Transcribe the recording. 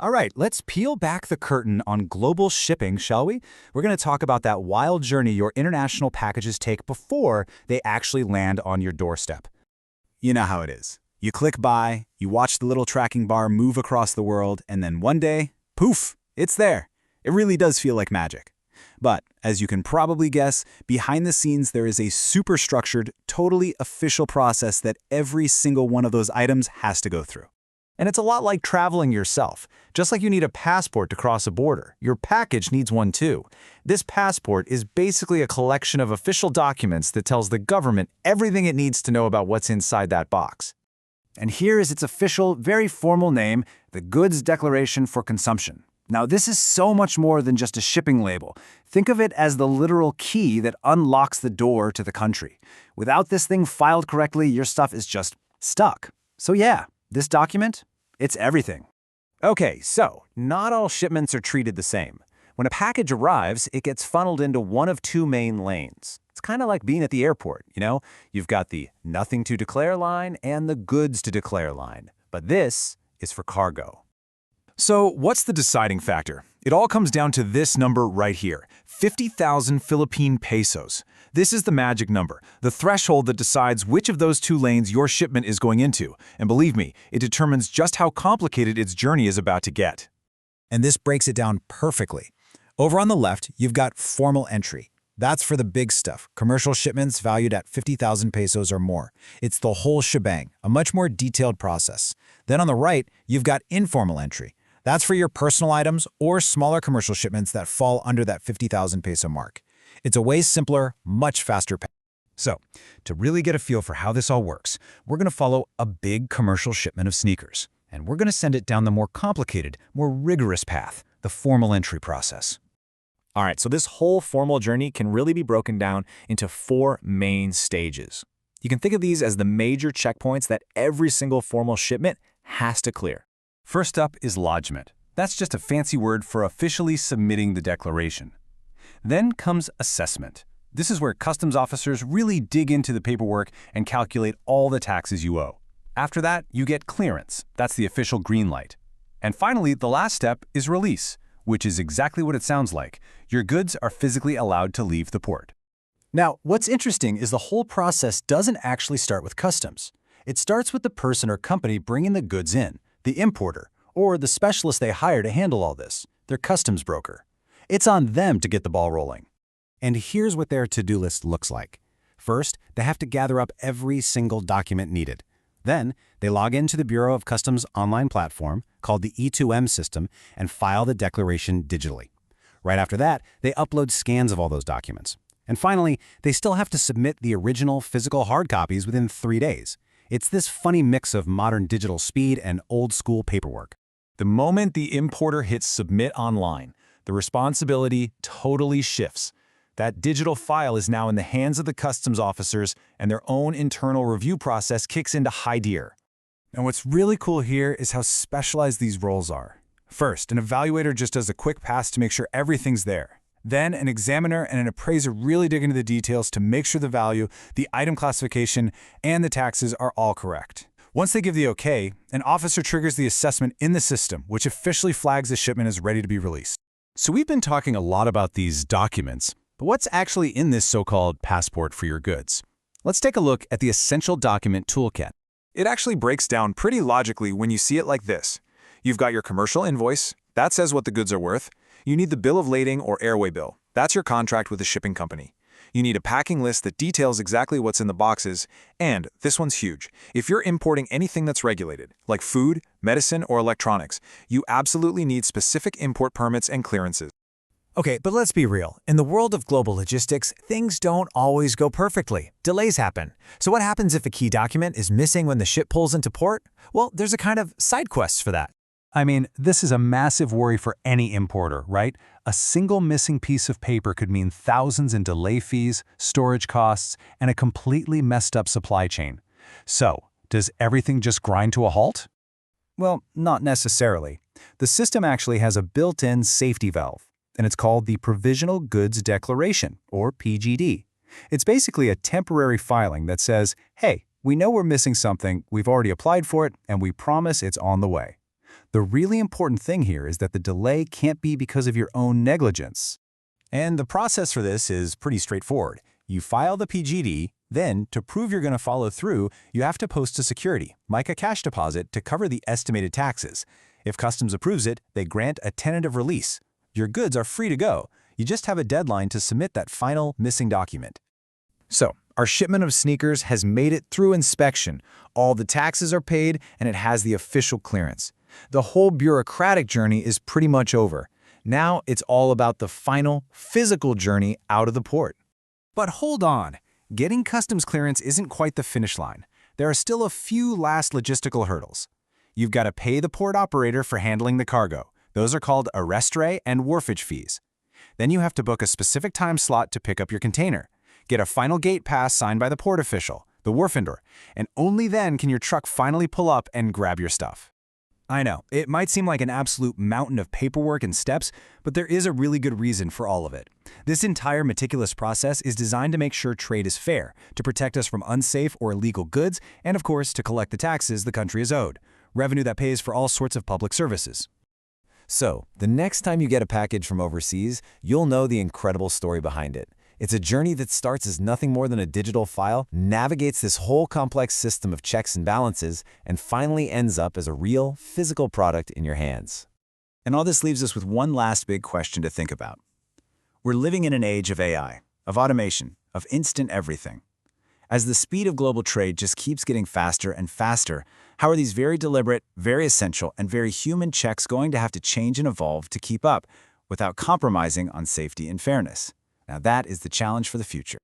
All right, let's peel back the curtain on global shipping, shall we? We're going to talk about that wild journey your international packages take before they actually land on your doorstep. You know how it is. You click buy, you watch the little tracking bar move across the world, and then one day, poof, it's there. It really does feel like magic. But, as you can probably guess, behind the scenes there is a super structured, totally official process that every single one of those items has to go through. And it's a lot like traveling yourself. Just like you need a passport to cross a border, your package needs one too. This passport is basically a collection of official documents that tells the government everything it needs to know about what's inside that box. And here is its official, very formal name, the Goods Declaration for Consumption. Now, this is so much more than just a shipping label. Think of it as the literal key that unlocks the door to the country. Without this thing filed correctly, your stuff is just stuck. So yeah, this document, it's everything. Okay, so not all shipments are treated the same. When a package arrives, it gets funneled into one of two main lanes. It's kind of like being at the airport, you know? You've got the nothing to declare line and the goods to declare line. But this is for cargo. So what's the deciding factor? It all comes down to this number right here, 50,000 Philippine pesos. This is the magic number, the threshold that decides which of those two lanes your shipment is going into. And believe me, it determines just how complicated its journey is about to get. And this breaks it down perfectly. Over on the left, you've got formal entry. That's for the big stuff, commercial shipments valued at 50,000 pesos or more. It's the whole shebang, a much more detailed process. Then on the right, you've got informal entry. That's for your personal items or smaller commercial shipments that fall under that 50,000 peso mark. It's a way simpler, much faster path. So, to really get a feel for how this all works, we're going to follow a big commercial shipment of sneakers. And we're going to send it down the more complicated, more rigorous path, the formal entry process. All right, so this whole formal journey can really be broken down into 4 main stages. You can think of these as the major checkpoints that every single formal shipment has to clear. First up is lodgement. That's just a fancy word for officially submitting the declaration. Then comes assessment. This is where customs officers really dig into the paperwork and calculate all the taxes you owe. After that, you get clearance. That's the official green light. And finally, the last step is release, which is exactly what it sounds like. Your goods are physically allowed to leave the port. Now, what's interesting is the whole process doesn't actually start with customs. It starts with the person or company bringing the goods in, the importer, or the specialist they hire to handle all this, their customs broker. It's on them to get the ball rolling. And here's what their to-do list looks like. First, they have to gather up every single document needed. Then, they log into the Bureau of Customs online platform, called the E2M system, and file the declaration digitally. Right after that, they upload scans of all those documents. And finally, they still have to submit the original physical hard copies within 3 days. It's this funny mix of modern digital speed and old-school paperwork. The moment the importer hits submit online, the responsibility totally shifts. That digital file is now in the hands of the customs officers, and their own internal review process kicks into high gear. And what's really cool here is how specialized these roles are. First, an evaluator just does a quick pass to make sure everything's there. Then, an examiner and an appraiser really dig into the details to make sure the value, the item classification, and the taxes are all correct. Once they give the okay, an officer triggers the assessment in the system, which officially flags the shipment as ready to be released. So we've been talking a lot about these documents, but what's actually in this so-called passport for your goods? Let's take a look at the Essential Document Toolkit. It actually breaks down pretty logically when you see it like this. You've got your commercial invoice. That says what the goods are worth. You need the bill of lading or airway bill. That's your contract with the shipping company. You need a packing list that details exactly what's in the boxes. And this one's huge. If you're importing anything that's regulated, like food, medicine, or electronics, you absolutely need specific import permits and clearances. Okay, but let's be real. In the world of global logistics, things don't always go perfectly. Delays happen. So what happens if a key document is missing when the ship pulls into port? Well, there's a kind of side quest for that. I mean, this is a massive worry for any importer, right? A single missing piece of paper could mean thousands in delay fees, storage costs, and a completely messed up supply chain. So, does everything just grind to a halt? Well, not necessarily. The system actually has a built-in safety valve, and it's called the Provisional Goods Declaration, or PGD. It's basically a temporary filing that says, hey, we know we're missing something, we've already applied for it, and we promise it's on the way. The really important thing here is that the delay can't be because of your own negligence. And the process for this is pretty straightforward. You file the PGD, then, to prove you're going to follow through, you have to post a security, like a cash deposit, to cover the estimated taxes. If Customs approves it, they grant a tentative release. Your goods are free to go. You just have a deadline to submit that final missing document. So, our shipment of sneakers has made it through inspection. All the taxes are paid, and it has the official clearance. The whole bureaucratic journey is pretty much over. Now it's all about the final, physical journey out of the port. But hold on. Getting customs clearance isn't quite the finish line. There are still a few last logistical hurdles. You've got to pay the port operator for handling the cargo. Those are called arrestray and wharfage fees. Then you have to book a specific time slot to pick up your container. Get a final gate pass signed by the port official, the wharfender, and only then can your truck finally pull up and grab your stuff. I know, it might seem like an absolute mountain of paperwork and steps, but there is a really good reason for all of it. This entire meticulous process is designed to make sure trade is fair, to protect us from unsafe or illegal goods, and of course, to collect the taxes the country is owed, revenue that pays for all sorts of public services. So, the next time you get a package from overseas, you'll know the incredible story behind it. It's a journey that starts as nothing more than a digital file, navigates this whole complex system of checks and balances, and finally ends up as a real, physical product in your hands. And all this leaves us with one last big question to think about. We're living in an age of AI, of automation, of instant everything. As the speed of global trade just keeps getting faster and faster, how are these very deliberate, very essential, and very human checks going to have to change and evolve to keep up without compromising on safety and fairness? Now that is the challenge for the future.